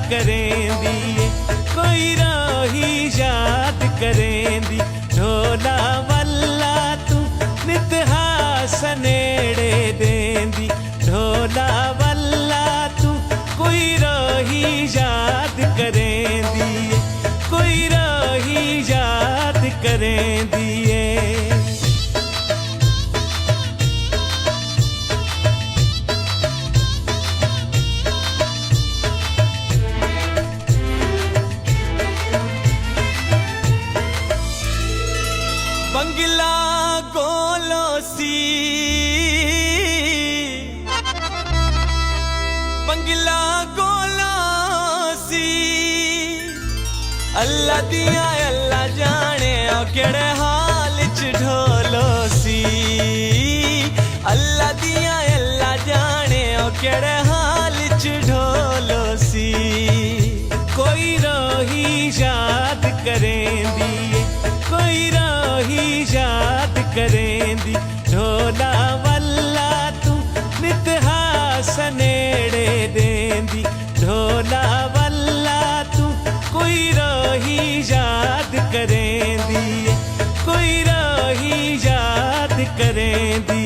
करेंदी कोई राही याद करेंदी ढोला वल्ला तू नित हासनेड़े देंदी ढोला वल्ला तू कोई राही याद करेंदी कोई राही याद करेंदी बंगला गोलोसी बंगला गोलोसी अल्लाह दिया अल्लाह जाने केड़े हाल च ढोलोसी अल्लाह दिया अल्लाह जाने केड़े हाल च ढोलोसी कोई राही याद करेंदी कोई राही याद करेंदी ढोला वल्ला तू नित हासनेड़े देंदी ढोला वल्ला तू कोई राही याद करेंदी कोई राही याद करेंदी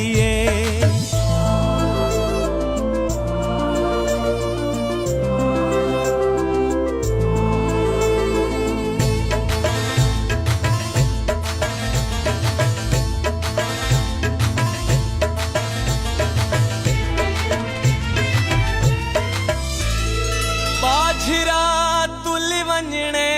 बाझरा तुल वंजणे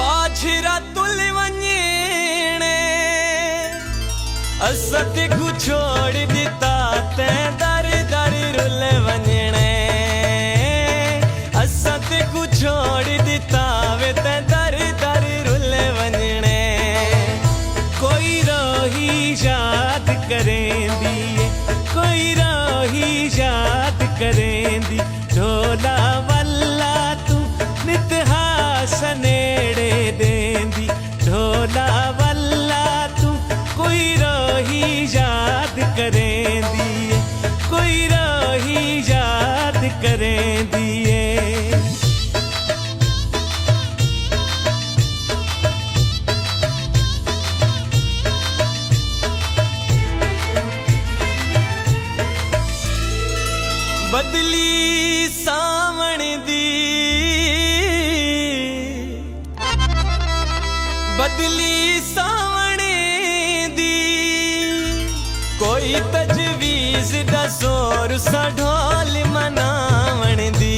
बाझरा तुल वंजणे असत को छोड़ दिता ते दर दर रुल वंजणे असत को छोड़ दिता वे ते दर दर रुल वंजणे कोई राही याद करेंदी कोई राही याद करेंदी ढोला वल्ला तू नित हासनेड़े देंदी ढोला वल्ला तू कोई राही याद करेंदी कोई राही याद करेंदी बदली सावण दी बदली सावण दी कोई तजवीज दसोर सा ढोल मनावण दी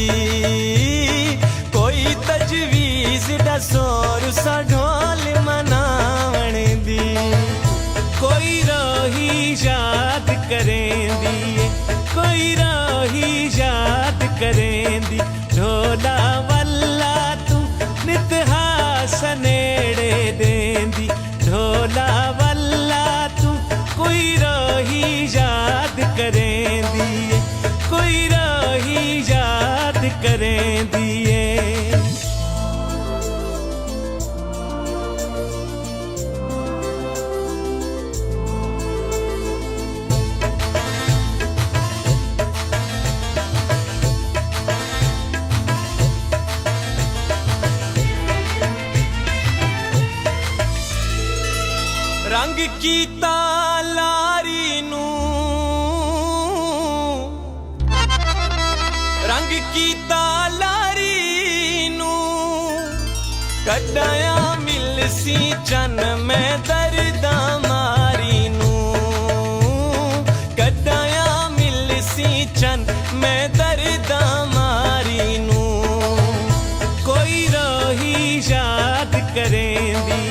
कोई तजवीज दसोर सा ढोल मनावण दी कोई राही याद करेंदी कोई राही याद करेंदी ढोला वल्ला तू नित हासनेड़े देंदी ढोला वल्ला तू कोई राही याद करेंदी कोई राही याद करेंदी रंग कीता लारी नू रंग कीता लारी नू कड्डाया मिलसी चन में दर्दा मारी नू कड्डाया मिलसी चन में दर्दा मारी नू कोई राही याद करेंदी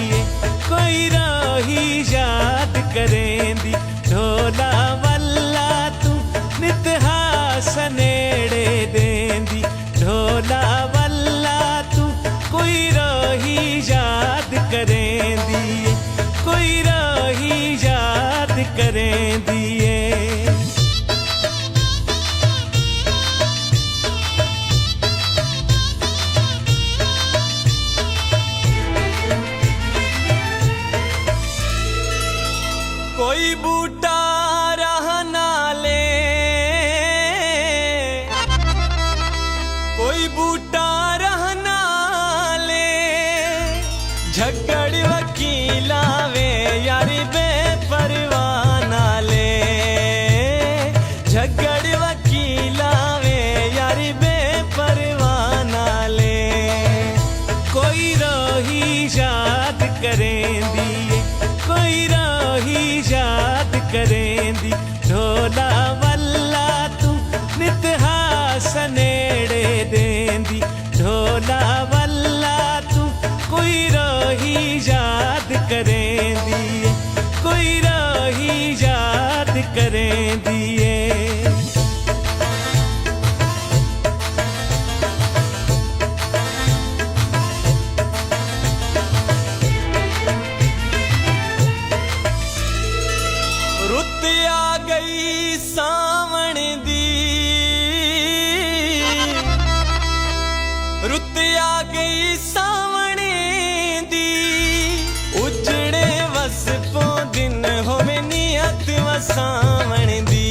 कोई राही याद करेंदी ढोला वल्ला तू नित हासनेड़े देंदी ढोला वल्ला तू कोई राही याद करेंदी कोई राही याद करेंदी कोई बूटा रह नाले कोई रोही याद करेंदी ढोला वल्ला तू नित हास नेड़े देंदी ढोला वल्ला तू कोई रोही याद करेंदी कोई रोही याद करेंदी रुत आ गई सावण दी रुत आ गई सावण दी उजड़े वसपो दिन होवे नियत वसावण दी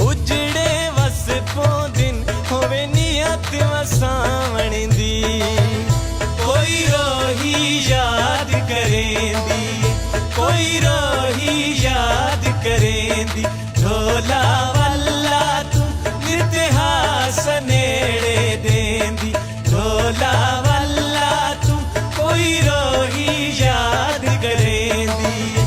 उजड़े वसपो दिन होवे नियत वसावण दी कोई रोही याद करेंदी कोई रोही याद करेंदी ढोला वल्ला तू नित हास नेड़े देंदी ढोला वल्ला तू कोई रोही याद करेंदी